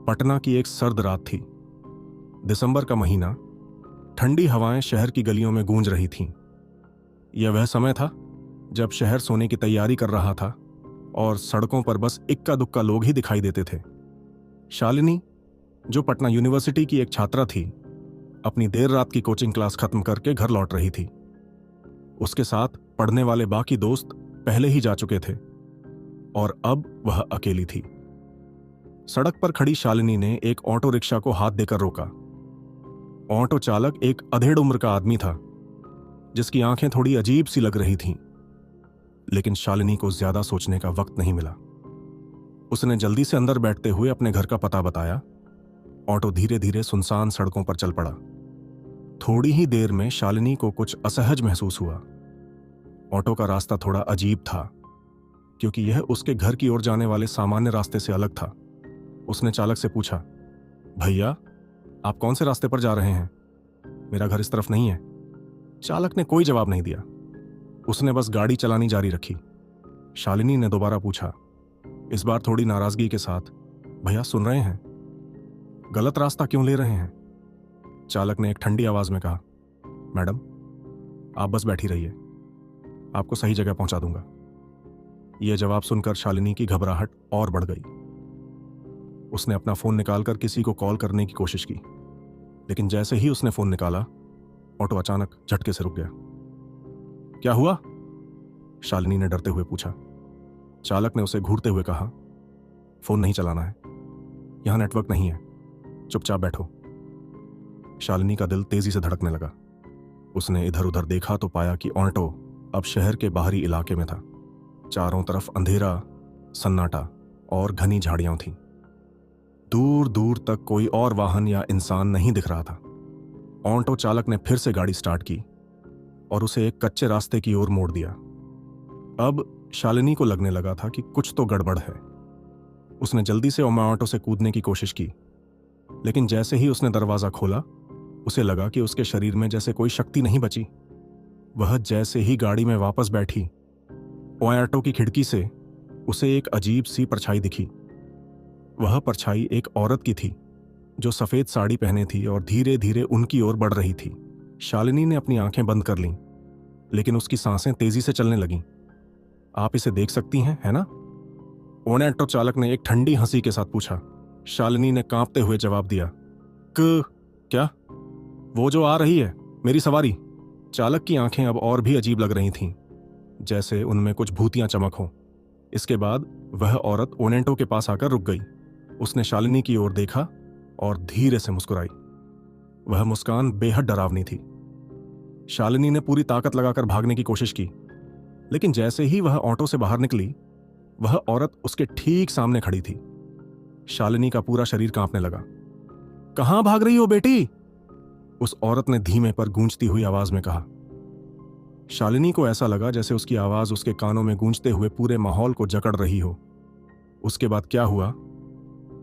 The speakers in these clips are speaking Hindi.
पटना की एक सर्द रात थी। दिसंबर का महीना। ठंडी हवाएं शहर की गलियों में गूंज रही थीं। यह वह समय था जब शहर सोने की तैयारी कर रहा था और सड़कों पर बस इक्का दुक्का लोग ही दिखाई देते थे। शालिनी, जो पटना यूनिवर्सिटी की एक छात्रा थी, अपनी देर रात की कोचिंग क्लास खत्म करके घर लौट रही थी। उसके साथ पढ़ने वाले बाकी दोस्त पहले ही जा चुके थे और अब वह अकेली थी। सड़क पर खड़ी शालिनी ने एक ऑटो रिक्शा को हाथ देकर रोका। ऑटो चालक एक अधेड़ उम्र का आदमी था, जिसकी आंखें थोड़ी अजीब सी लग रही थीं। लेकिन शालिनी को ज्यादा सोचने का वक्त नहीं मिला। उसने जल्दी से अंदर बैठते हुए अपने घर का पता बताया। ऑटो धीरे धीरे सुनसान सड़कों पर चल पड़ा। थोड़ी ही देर में शालिनी को कुछ असहज महसूस हुआ। ऑटो का रास्ता थोड़ा अजीब था, क्योंकि यह उसके घर की ओर जाने वाले सामान्य रास्ते से अलग था। उसने चालक से पूछा, भैया, आप कौन से रास्ते पर जा रहे हैं? मेरा घर इस तरफ नहीं है। चालक ने कोई जवाब नहीं दिया। उसने बस गाड़ी चलानी जारी रखी। शालिनी ने दोबारा पूछा, इस बार थोड़ी नाराजगी के साथ, भैया सुन रहे हैं? गलत रास्ता क्यों ले रहे हैं? चालक ने एक ठंडी आवाज में कहा, मैडम, आप बस बैठी रहिए, आपको सही जगह पहुंचा दूंगा। यह जवाब सुनकर शालिनी की घबराहट और बढ़ गई। उसने अपना फोन निकालकर किसी को कॉल करने की कोशिश की, लेकिन जैसे ही उसने फोन निकाला, ऑटो अचानक झटके से रुक गया। क्या हुआ? शालिनी ने डरते हुए पूछा। चालक ने उसे घूरते हुए कहा, फोन नहीं चलाना है, यहां नेटवर्क नहीं है, चुपचाप बैठो। शालिनी का दिल तेजी से धड़कने लगा। उसने इधर उधर देखा तो पाया कि ऑटो अब शहर के बाहरी इलाके में था। चारों तरफ अंधेरा, सन्नाटा और घनी झाड़ियां थीं। दूर दूर तक कोई और वाहन या इंसान नहीं दिख रहा था। ऑटो चालक ने फिर से गाड़ी स्टार्ट की और उसे एक कच्चे रास्ते की ओर मोड़ दिया। अब शालिनी को लगने लगा था कि कुछ तो गड़बड़ है। उसने जल्दी से ऑटो से कूदने की कोशिश की, लेकिन जैसे ही उसने दरवाजा खोला, उसे लगा कि उसके शरीर में जैसे कोई शक्ति नहीं बची। वह जैसे ही गाड़ी में वापस बैठी, ऑटो की खिड़की से उसे एक अजीब सी परछाई दिखी। वह परछाई एक औरत की थी, जो सफेद साड़ी पहने थी और धीरे धीरे उनकी ओर बढ़ रही थी। शालिनी ने अपनी आंखें बंद कर लीं, लेकिन उसकी सांसें तेजी से चलने लगीं। आप इसे देख सकती हैं, है ना? ऑटो चालक ने एक ठंडी हंसी के साथ पूछा। शालिनी ने कांपते हुए जवाब दिया, क्या? वो जो आ रही है, मेरी सवारी। चालक की आंखें अब और भी अजीब लग रही थीं, जैसे उनमें कुछ भूतियां चमक हों। इसके बाद वह औरत ऑटो के पास आकर रुक गई। उसने शालिनी की ओर देखा और धीरे से मुस्कुराई। वह मुस्कान बेहद डरावनी थी। शालिनी ने पूरी ताकत लगाकर भागने की कोशिश की, लेकिन जैसे ही वह ऑटो से बाहर निकली, वह औरत उसके ठीक सामने खड़ी थी। शालिनी का पूरा शरीर कांपने लगा। कहां भाग रही हो बेटी? उस औरत ने धीमे पर गूंजती हुई आवाज में कहा। शालिनी को ऐसा लगा जैसे उसकी आवाज उसके कानों में गूंजते हुए पूरे माहौल को जकड़ रही हो। उसके बाद क्या हुआ,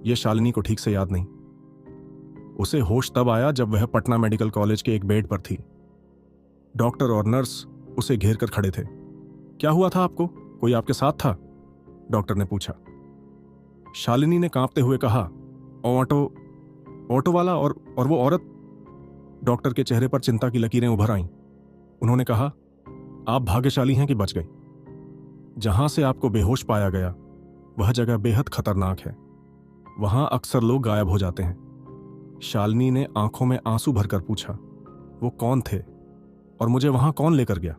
यह शालिनी को ठीक से याद नहीं। उसे होश तब आया जब वह पटना मेडिकल कॉलेज के एक बेड पर थी। डॉक्टर और नर्स उसे घेर कर खड़े थे। क्या हुआ था आपको? कोई आपके साथ था? डॉक्टर ने पूछा। शालिनी ने कांपते हुए कहा, ऑटो वाला और वो औरत। डॉक्टर के चेहरे पर चिंता की लकीरें उभर आईं। उन्होंने कहा, आप भाग्यशाली हैं कि बच गई। जहां से आपको बेहोश पाया गया, वह जगह बेहद खतरनाक है। वहां अक्सर लोग गायब हो जाते हैं। शालिनी ने आंखों में आंसू भरकर पूछा, वो कौन थे और मुझे वहां कौन लेकर गया?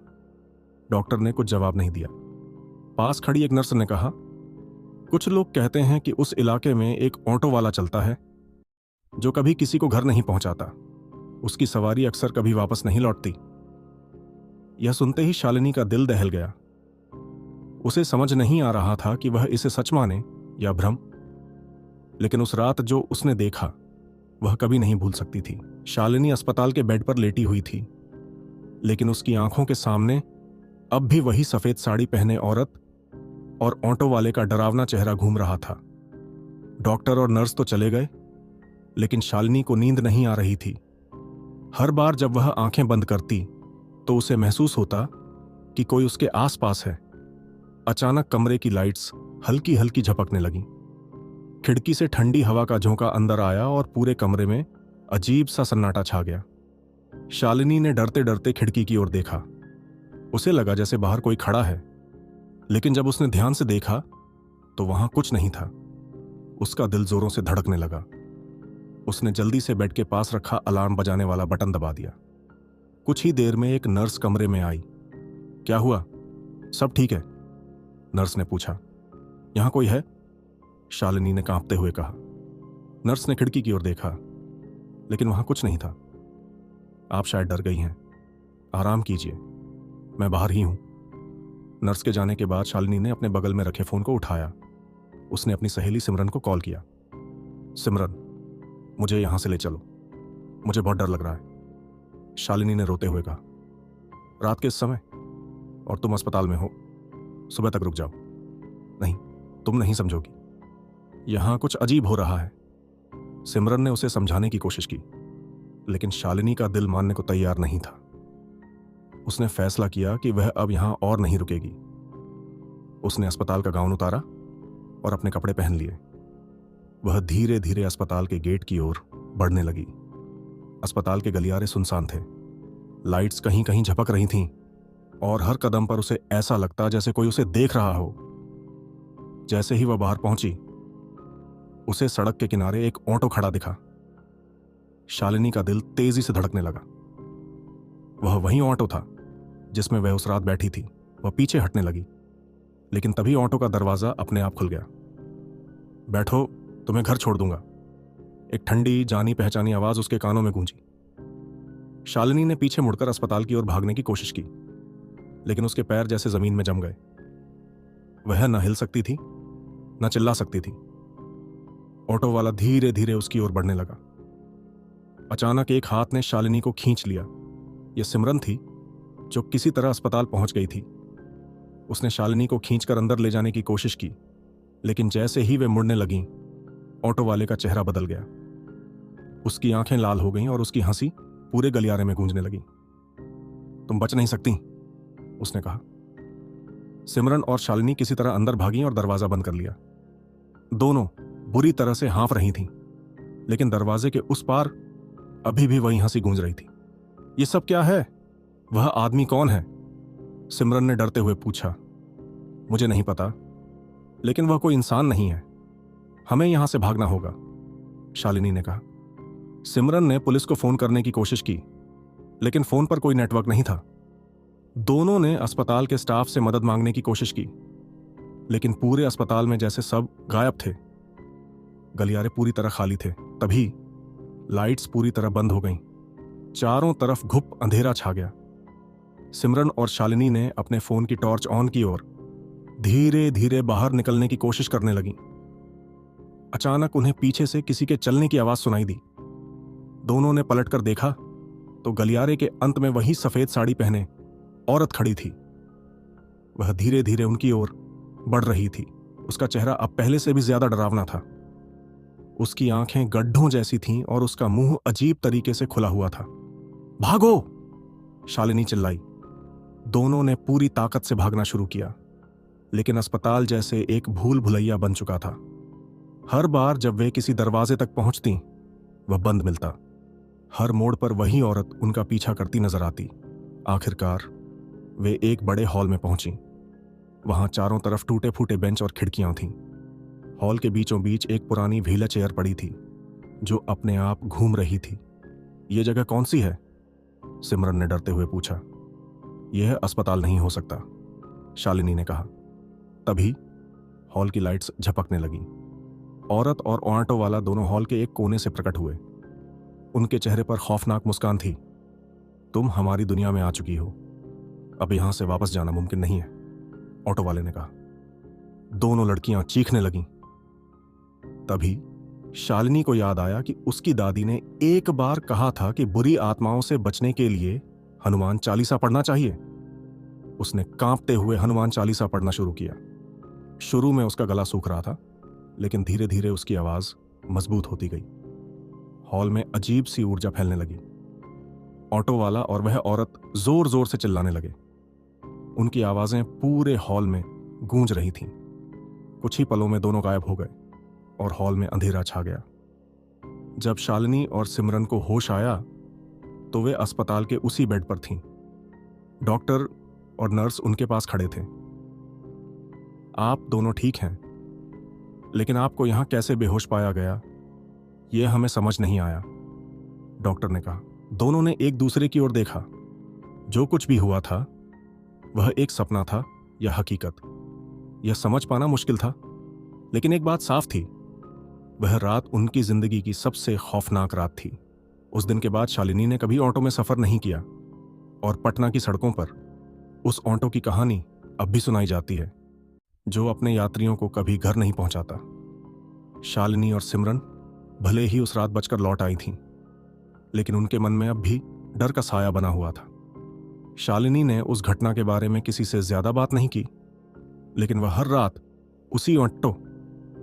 डॉक्टर ने कुछ जवाब नहीं दिया। पास खड़ी एक नर्स ने कहा, कुछ लोग कहते हैं कि उस इलाके में एक ऑटो वाला चलता है, जो कभी किसी को घर नहीं पहुंचाता। उसकी सवारी अक्सर कभी वापस नहीं लौटती। यह सुनते ही शालिनी का दिल दहल गया। उसे समझ नहीं आ रहा था कि वह इसे सच माने या भ्रम, लेकिन उस रात जो उसने देखा, वह कभी नहीं भूल सकती थी। शालिनी अस्पताल के बेड पर लेटी हुई थी, लेकिन उसकी आंखों के सामने अब भी वही सफेद साड़ी पहने औरत और ऑटो वाले का डरावना चेहरा घूम रहा था। डॉक्टर और नर्स तो चले गए, लेकिन शालिनी को नींद नहीं आ रही थी। हर बार जब वह आंखें बंद करती, तो उसे महसूस होता कि कोई उसके आसपास है। अचानक कमरे की लाइट्स हल्की हल्की झपकने लगीं। खिड़की से ठंडी हवा का झोंका अंदर आया और पूरे कमरे में अजीब सा सन्नाटा छा गया। शालिनी ने डरते डरते खिड़की की ओर देखा। उसे लगा जैसे बाहर कोई खड़ा है, लेकिन जब उसने ध्यान से देखा तो वहां कुछ नहीं था। उसका दिल जोरों से धड़कने लगा। उसने जल्दी से बेड के पास रखा अलार्म बजाने वाला बटन दबा दिया। कुछ ही देर में एक नर्स कमरे में आई। क्या हुआ, सब ठीक है? नर्स ने पूछा। यहां कोई है? शालिनी ने कांपते हुए कहा। नर्स ने खिड़की की ओर देखा, लेकिन वहां कुछ नहीं था। आप शायद डर गई हैं, आराम कीजिए, मैं बाहर ही हूं। नर्स के जाने के बाद शालिनी ने अपने बगल में रखे फोन को उठाया। उसने अपनी सहेली सिमरन को कॉल किया। सिमरन, मुझे यहां से ले चलो, मुझे बहुत डर लग रहा है। शालिनी ने रोते हुए कहा। रात के इस समय, और तुम अस्पताल में हो, सुबह तक रुक जाओ। नहीं, तुम नहीं समझोगी, यहां कुछ अजीब हो रहा है। सिमरन ने उसे समझाने की कोशिश की, लेकिन शालिनी का दिल मानने को तैयार नहीं था। उसने फैसला किया कि वह अब यहां और नहीं रुकेगी। उसने अस्पताल का गाउन उतारा और अपने कपड़े पहन लिए। वह धीरे धीरे अस्पताल के गेट की ओर बढ़ने लगी। अस्पताल के गलियारे सुनसान थे, लाइट्स कहीं कहीं झपक रही थीं, और हर कदम पर उसे ऐसा लगता जैसे कोई उसे देख रहा हो। जैसे ही वह बाहर पहुंची, उसे सड़क के किनारे एक ऑटो खड़ा दिखा। शालिनी का दिल तेजी से धड़कने लगा। वह वही ऑटो था जिसमें वह उस रात बैठी थी। वह पीछे हटने लगी, लेकिन तभी ऑटो का दरवाजा अपने आप खुल गया। बैठो, तुम्हें घर छोड़ दूंगा, एक ठंडी जानी पहचानी आवाज उसके कानों में गूंजी। शालिनी ने पीछे मुड़कर अस्पताल की ओर भागने की कोशिश की, लेकिन उसके पैर जैसे जमीन में जम गए। वह न हिल सकती थी, न चिल्ला सकती थी। ऑटो वाला धीरे धीरे उसकी ओर बढ़ने लगा। अचानक एक हाथ ने शालिनी को खींच लिया। यह सिमरन थी, जो किसी तरह अस्पताल पहुंच गई थी। उसने शालिनी को खींचकर अंदर ले जाने की कोशिश की, लेकिन जैसे ही वे मुड़ने लगीं, ऑटो वाले का चेहरा बदल गया। उसकी आंखें लाल हो गईं और उसकी हंसी पूरे गलियारे में गूंजने लगी। तुम बच नहीं सकती, उसने कहा। सिमरन और शालिनी किसी तरह अंदर भागी और दरवाजा बंद कर लिया। दोनों बुरी तरह से हाँफ रही थीं, लेकिन दरवाजे के उस पार अभी भी वही हंसी गूंज रही थी। ये सब क्या है? वह आदमी कौन है? सिमरन ने डरते हुए पूछा। मुझे नहीं पता, लेकिन वह कोई इंसान नहीं है। हमें यहां से भागना होगा, शालिनी ने कहा। सिमरन ने पुलिस को फोन करने की कोशिश की, लेकिन फोन पर कोई नेटवर्क नहीं था। दोनों ने अस्पताल के स्टाफ से मदद मांगने की कोशिश की, लेकिन पूरे अस्पताल में जैसे सब गायब थे। गलियारे पूरी तरह खाली थे। तभी लाइट्स पूरी तरह बंद हो गईं। चारों तरफ घुप अंधेरा छा गया। सिमरन और शालिनी ने अपने फोन की टॉर्च ऑन की और धीरे धीरे बाहर निकलने की कोशिश करने लगी। अचानक उन्हें पीछे से किसी के चलने की आवाज सुनाई दी। दोनों ने पलटकर देखा तो गलियारे के अंत में वही सफेद साड़ी पहने औरत खड़ी थी। वह धीरे धीरे उनकी ओर बढ़ रही थी। उसका चेहरा अब पहले से भी ज्यादा डरावना था। उसकी आंखें गड्ढों जैसी थीं और उसका मुंह अजीब तरीके से खुला हुआ था। भागो! शालिनी चिल्लाई। दोनों ने पूरी ताकत से भागना शुरू किया, लेकिन अस्पताल जैसे एक भूल भुलैया बन चुका था। हर बार जब वे किसी दरवाजे तक पहुंचती, वह बंद मिलता। हर मोड़ पर वही औरत उनका पीछा करती नजर आती। आखिरकार वे एक बड़े हॉल में पहुंची। वहां चारों तरफ टूटे फूटे बेंच और खिड़कियां थीं। हॉल के बीचों बीच एक पुरानी व्हीलर चेयर पड़ी थी, जो अपने आप घूम रही थी। यह जगह कौन सी है? सिमरन ने डरते हुए पूछा। यह अस्पताल नहीं हो सकता, शालिनी ने कहा। तभी हॉल की लाइट्स झपकने लगी। औरत और ऑटो वाला दोनों हॉल के एक कोने से प्रकट हुए। उनके चेहरे पर खौफनाक मुस्कान थी। तुम हमारी दुनिया में आ चुकी हो, अब यहां से वापस जाना मुमकिन नहीं है, ऑटो वाले ने कहा। दोनों लड़कियां चीखने लगीं। तभी शालिनी को याद आया कि उसकी दादी ने एक बार कहा था कि बुरी आत्माओं से बचने के लिए हनुमान चालीसा पढ़ना चाहिए। उसने कांपते हुए हनुमान चालीसा पढ़ना शुरू किया। शुरू में उसका गला सूख रहा था, लेकिन धीरे धीरे उसकी आवाज मजबूत होती गई। हॉल में अजीब सी ऊर्जा फैलने लगी। ऑटो वाला और वह औरत जोर जोर से चिल्लाने लगे। उनकी आवाजें पूरे हॉल में गूंज रही थीं। कुछ ही पलों में दोनों गायब हो गए और हॉल में अंधेरा छा गया। जब शालिनी और सिमरन को होश आया तो वे अस्पताल के उसी बेड पर थीं। डॉक्टर और नर्स उनके पास खड़े थे। आप दोनों ठीक हैं, लेकिन आपको यहां कैसे बेहोश पाया गया यह हमें समझ नहीं आया, डॉक्टर ने कहा। दोनों ने एक दूसरे की ओर देखा। जो कुछ भी हुआ था वह एक सपना था या हकीकत, यह समझ पाना मुश्किल था। लेकिन एक बात साफ थी, वह रात उनकी जिंदगी की सबसे खौफनाक रात थी। उस दिन के बाद शालिनी ने कभी ऑटो में सफर नहीं किया और पटना की सड़कों पर उस ऑटो की कहानी अब भी सुनाई जाती है, जो अपने यात्रियों को कभी घर नहीं पहुंचाता। शालिनी और सिमरन भले ही उस रात बचकर लौट आई थीं, लेकिन उनके मन में अब भी डर का साया बना हुआ था। शालिनी ने उस घटना के बारे में किसी से ज्यादा बात नहीं की, लेकिन वह हर रात उसी ऑटो,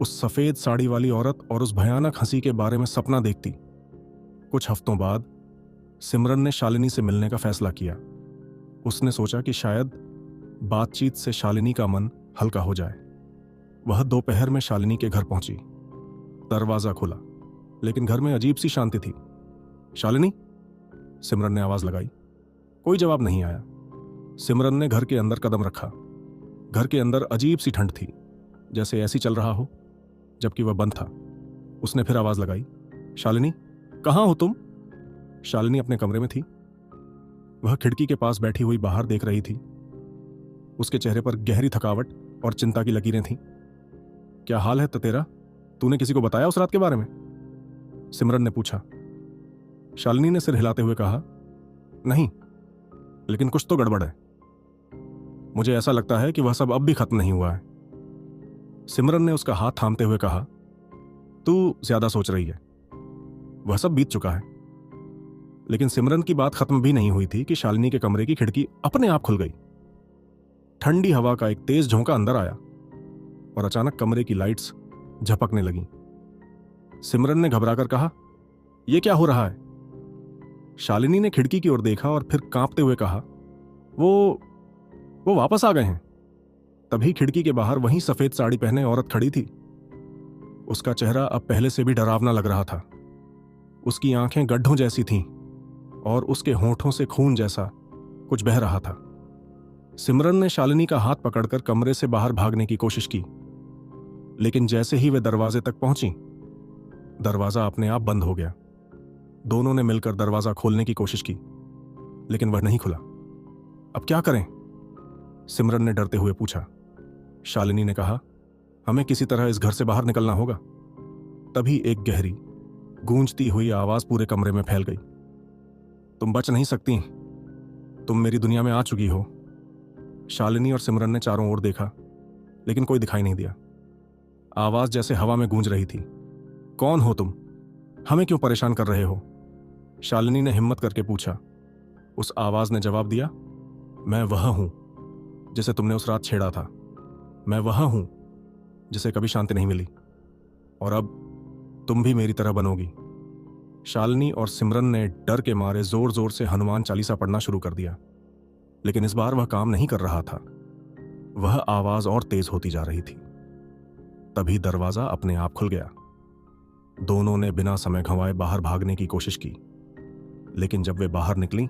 उस सफेद साड़ी वाली औरत और उस भयानक हंसी के बारे में सपना देखती। कुछ हफ्तों बाद सिमरन ने शालिनी से मिलने का फैसला किया। उसने सोचा कि शायद बातचीत से शालिनी का मन हल्का हो जाए। वह दोपहर में शालिनी के घर पहुंची। दरवाजा खुला, लेकिन घर में अजीब सी शांति थी। शालिनी, सिमरन ने आवाज लगाई। कोई जवाब नहीं आया। सिमरन ने घर के अंदर कदम रखा। घर के अंदर अजीब सी ठंड थी, जैसे ऐसी चल रहा हो, जबकि वह बंद था। उसने फिर आवाज लगाई, शालिनी, कहां हो तुम? शालिनी अपने कमरे में थी। वह खिड़की के पास बैठी हुई बाहर देख रही थी। उसके चेहरे पर गहरी थकावट और चिंता की लकीरें थीं। क्या हाल है तेरा? तूने किसी को बताया उस रात के बारे में? सिमरन ने पूछा। शालिनी ने सिर हिलाते हुए कहा, नहीं, लेकिन कुछ तो गड़बड़ है। मुझे ऐसा लगता है कि वह सब अब भी खत्म नहीं हुआ है। सिमरन ने उसका हाथ थामते हुए कहा, तू ज्यादा सोच रही है, वह सब बीत चुका है। लेकिन सिमरन की बात खत्म भी नहीं हुई थी कि शालिनी के कमरे की खिड़की अपने आप खुल गई। ठंडी हवा का एक तेज झोंका अंदर आया और अचानक कमरे की लाइट्स झपकने लगीं। सिमरन ने घबराकर कहा, यह क्या हो रहा है? शालिनी ने खिड़की की ओर देखा और फिर कांपते हुए कहा, वो वापस आ गए हैं। तभी खिड़की के बाहर वहीं सफेद साड़ी पहने औरत खड़ी थी। उसका चेहरा अब पहले से भी डरावना लग रहा था। उसकी आंखें गड्ढों जैसी थीं और उसके होंठों से खून जैसा कुछ बह रहा था। सिमरन ने शालिनी का हाथ पकड़कर कमरे से बाहर भागने की कोशिश की, लेकिन जैसे ही वे दरवाजे तक पहुंची, दरवाजा अपने आप बंद हो गया। दोनों ने मिलकर दरवाजा खोलने की कोशिश की, लेकिन वह नहीं खुला। अब क्या करें? सिमरन ने डरते हुए पूछा। शालिनी ने कहा, हमें किसी तरह इस घर से बाहर निकलना होगा। तभी एक गहरी गूंजती हुई आवाज पूरे कमरे में फैल गई, तुम बच नहीं सकती, तुम मेरी दुनिया में आ चुकी हो। शालिनी और सिमरन ने चारों ओर देखा, लेकिन कोई दिखाई नहीं दिया। आवाज जैसे हवा में गूंज रही थी, कौन हो तुम? हमें क्यों परेशान कर रहे हो? शालिनी ने हिम्मत करके पूछा। उस आवाज ने जवाब दिया, मैं वह हूं जिसे तुमने उस रात छेड़ा था। मैं वह हूं जिसे कभी शांति नहीं मिली, और अब तुम भी मेरी तरह बनोगी। शालिनी और सिमरन ने डर के मारे जोर जोर से हनुमान चालीसा पढ़ना शुरू कर दिया, लेकिन इस बार वह काम नहीं कर रहा था। वह आवाज और तेज होती जा रही थी। तभी दरवाजा अपने आप खुल गया। दोनों ने बिना समय गंवाए बाहर भागने की कोशिश की, लेकिन जब वे बाहर निकली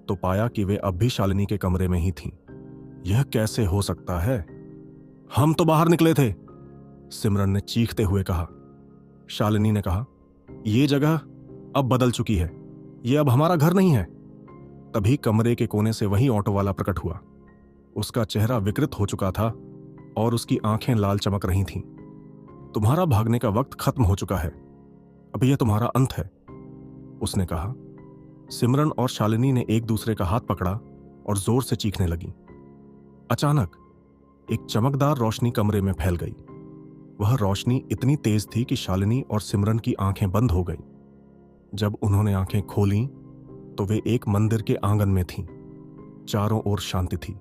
तो पाया कि वे अब भी शालिनी के कमरे में ही थीं। यह कैसे हो सकता है? हम तो बाहर निकले थे, सिमरन ने चीखते हुए कहा। शालिनी ने कहा, यह जगह अब बदल चुकी है, यह अब हमारा घर नहीं है। तभी कमरे के कोने से वही ऑटो वाला प्रकट हुआ। उसका चेहरा विकृत हो चुका था और उसकी आंखें लाल चमक रही थीं। तुम्हारा भागने का वक्त खत्म हो चुका है, अब यह तुम्हारा अंत है, उसने कहा। सिमरन और शालिनी ने एक दूसरे का हाथ पकड़ा और जोर से चीखने लगी। अचानक एक चमकदार रोशनी कमरे में फैल गई। वह रोशनी इतनी तेज थी कि शालिनी और सिमरन की आंखें बंद हो गईं। जब उन्होंने आंखें खोलीं तो वे एक मंदिर के आंगन में थीं। चारों ओर शांति थी।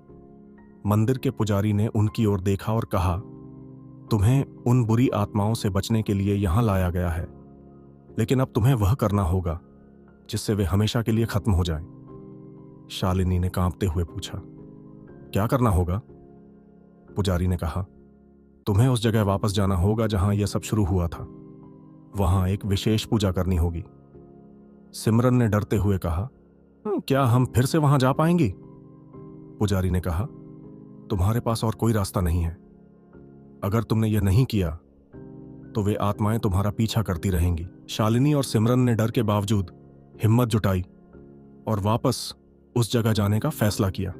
मंदिर के पुजारी ने उनकी ओर देखा और कहा, तुम्हें उन बुरी आत्माओं से बचने के लिए यहां लाया गया है, लेकिन अब तुम्हें वह करना होगा जिससे वे हमेशा के लिए खत्म हो जाएं। शालिनी ने कांपते हुए पूछा, क्या करना होगा? पुजारी ने कहा, तुम्हें उस जगह वापस जाना होगा जहां यह सब शुरू हुआ था। वहां एक विशेष पूजा करनी होगी। सिमरन ने डरते हुए कहा, क्या हम फिर से वहां जा पाएंगे?" पुजारी ने कहा, तुम्हारे पास और कोई रास्ता नहीं है। अगर तुमने यह नहीं किया तो वे आत्माएं तुम्हारा पीछा करती रहेंगी। शालिनी और सिमरन ने डर के बावजूद हिम्मत जुटाई और वापस उस जगह जाने का फैसला किया।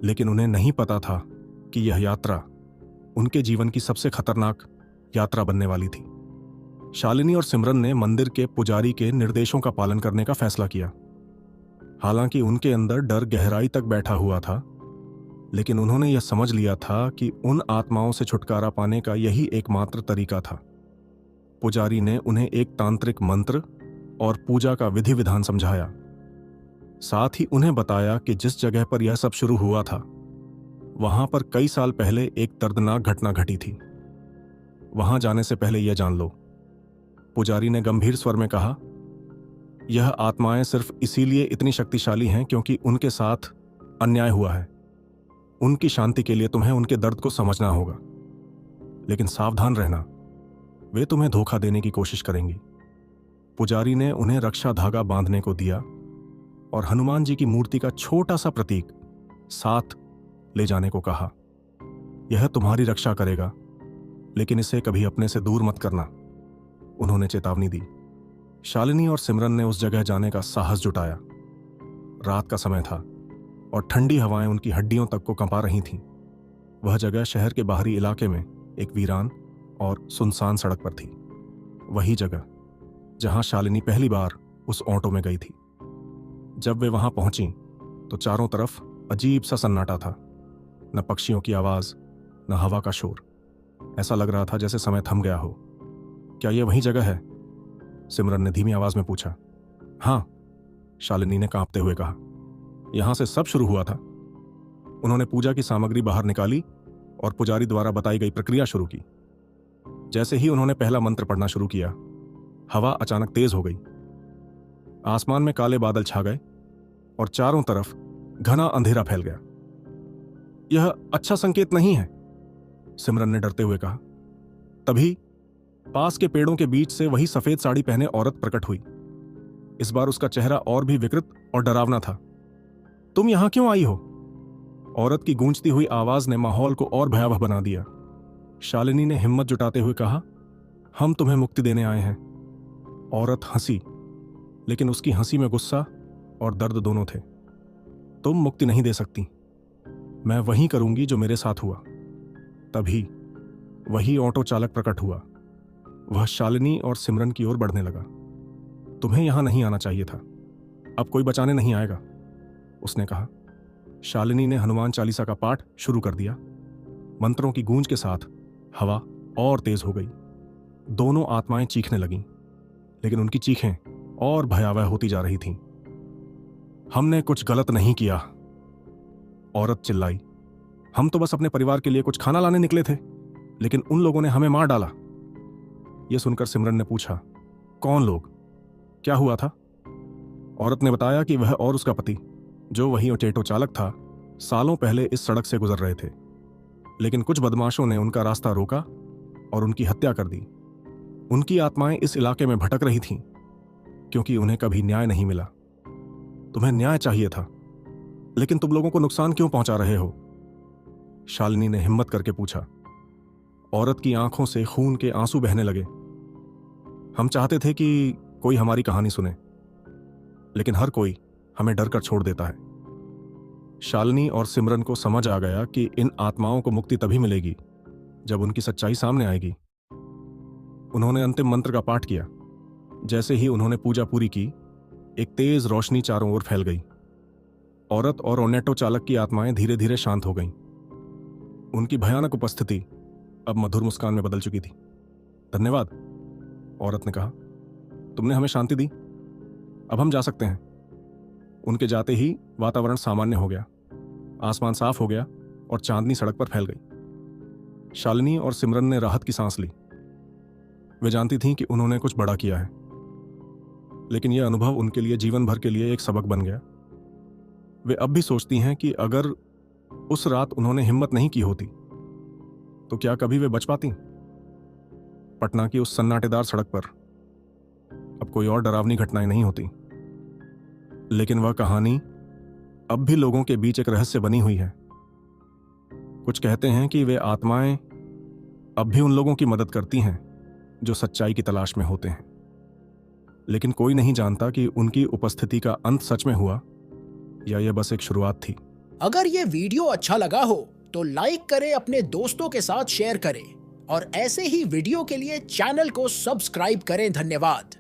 लेकिन उन्हें नहीं पता था कि यह यात्रा उनके जीवन की सबसे खतरनाक यात्रा बनने वाली थी। शालिनी और सिमरन ने मंदिर के पुजारी के निर्देशों का पालन करने का फैसला किया। हालांकि उनके अंदर डर गहराई तक बैठा हुआ था, लेकिन उन्होंने यह समझ लिया था कि उन आत्माओं से छुटकारा पाने का यही एकमात्र तरीका था। पुजारी ने उन्हें एक तांत्रिक मंत्र और पूजा का विधि विधान समझाया। साथ ही उन्हें बताया कि जिस जगह पर यह सब शुरू हुआ था वहां पर कई साल पहले एक दर्दनाक घटना घटी थी। वहां जाने से पहले यह जान लो, पुजारी ने गंभीर स्वर में कहा, यह आत्माएं सिर्फ इसीलिए इतनी शक्तिशाली हैं क्योंकि उनके साथ अन्याय हुआ है। उनकी शांति के लिए तुम्हें उनके दर्द को समझना होगा, लेकिन सावधान रहना, वे तुम्हें धोखा देने की कोशिश करेंगी। पुजारी ने उन्हें रक्षा धागा बांधने को दिया और हनुमान जी की मूर्ति का छोटा सा प्रतीक साथ ले जाने को कहा। यह तुम्हारी रक्षा करेगा, लेकिन इसे कभी अपने से दूर मत करना, उन्होंने चेतावनी दी। शालिनी और सिमरन ने उस जगह जाने का साहस जुटाया। रात का समय था और ठंडी हवाएं उनकी हड्डियों तक को कंपा रही थीं। वह जगह शहर के बाहरी इलाके में एक वीरान और सुनसान सड़क पर थी। वही जगह जहां शालिनी पहली बार उस ऑटो में गई थी। जब वे वहां पहुंची तो चारों तरफ अजीब सा सन्नाटा था। न पक्षियों की आवाज, न हवा का शोर। ऐसा लग रहा था जैसे समय थम गया हो। क्या यह वही जगह है? सिमरन ने धीमी आवाज में पूछा। हां, शालिनी ने कांपते हुए कहा, यहां से सब शुरू हुआ था। उन्होंने पूजा की सामग्री बाहर निकाली और पुजारी द्वारा बताई गई प्रक्रिया शुरू की। जैसे ही उन्होंने पहला मंत्र पढ़ना शुरू किया, हवा अचानक तेज हो गई। आसमान में काले बादल छा गए और चारों तरफ घना अंधेरा फैल गया। यह अच्छा संकेत नहीं है, सिमरन ने डरते हुए कहा। तभी पास के पेड़ों के बीच से वही सफेद साड़ी पहने औरत प्रकट हुई। इस बार उसका चेहरा और भी विकृत और डरावना था। तुम यहां क्यों आई हो? औरत की गूंजती हुई आवाज ने माहौल को और भयावह बना दिया। शालिनी ने हिम्मत जुटाते हुए कहा, हम तुम्हें मुक्ति देने आए हैं। औरत हंसी, लेकिन उसकी हंसी में गुस्सा और दर्द दोनों थे। तुम मुक्ति नहीं दे सकती, मैं वही करूंगी जो मेरे साथ हुआ। तभी वही ऑटो चालक प्रकट हुआ। वह शालिनी और सिमरन की ओर बढ़ने लगा। तुम्हें यहां नहीं आना चाहिए था, अब कोई बचाने नहीं आएगा, उसने कहा। शालिनी ने हनुमान चालीसा का पाठ शुरू कर दिया। मंत्रों की गूंज के साथ हवा और तेज हो गई। दोनों आत्माएं चीखने लगीं, लेकिन उनकी चीखें और भयावह होती जा रही थीं। हमने कुछ गलत नहीं किया, औरत चिल्लाई। हम तो बस अपने परिवार के लिए कुछ खाना लाने निकले थे, लेकिन उन लोगों ने हमें मार डाला। यह सुनकर सिमरन ने पूछा, कौन लोग? क्या हुआ था? औरत ने बताया कि वह और उसका पति, जो वही ऑटो चालक था, सालों पहले इस सड़क से गुजर रहे थे, लेकिन कुछ बदमाशों ने उनका रास्ता रोका और उनकी हत्या कर दी। उनकी आत्माएं इस इलाके में भटक रही थीं क्योंकि उन्हें कभी न्याय नहीं मिला। तुम्हें न्याय चाहिए था, लेकिन तुम लोगों को नुकसान क्यों पहुंचा रहे हो? शालिनी ने हिम्मत करके पूछा। औरत की आंखों से खून के आंसू बहने लगे। हम चाहते थे कि कोई हमारी कहानी सुने, लेकिन हर कोई हमें डर कर छोड़ देता है। शालिनी और सिमरन को समझ आ गया कि इन आत्माओं को मुक्ति तभी मिलेगी जब उनकी सच्चाई सामने आएगी। उन्होंने अंतिम मंत्र का पाठ किया। जैसे ही उन्होंने पूजा पूरी की, एक तेज रोशनी चारों ओर फैल गई। औरत और ऑटो चालक की आत्माएं धीरे धीरे शांत हो गईं। उनकी भयानक उपस्थिति अब मधुर मुस्कान में बदल चुकी थी। धन्यवाद, औरत ने कहा, तुमने हमें शांति दी। अब हम जा सकते हैं। उनके जाते ही वातावरण सामान्य हो गया। आसमान साफ हो गया और चांदनी सड़क पर फैल गई। शालिनी और सिमरन ने राहत की सांस ली। वे जानती थीं कि उन्होंने कुछ बड़ा किया है, लेकिन यह अनुभव उनके लिए जीवन भर के लिए एक सबक बन गया। वे अब भी सोचती हैं कि अगर उस रात उन्होंने हिम्मत नहीं की होती तो क्या कभी वे बच पाती? पटना की उस सन्नाटेदार सड़क पर अब कोई और डरावनी घटनाएं नहीं होती, लेकिन वह कहानी अब भी लोगों के बीच एक रहस्य बनी हुई है। कुछ कहते हैं कि वे आत्माएं अब भी उन लोगों की मदद करती हैं जो सच्चाई की तलाश में होते हैं, लेकिन कोई नहीं जानता कि उनकी उपस्थिति का अंत सच में हुआ या यह बस एक शुरुआत थी। अगर ये वीडियो अच्छा लगा हो तो लाइक करें, अपने दोस्तों के साथ शेयर करें और ऐसे ही वीडियो के लिए चैनल को सब्सक्राइब करें। धन्यवाद।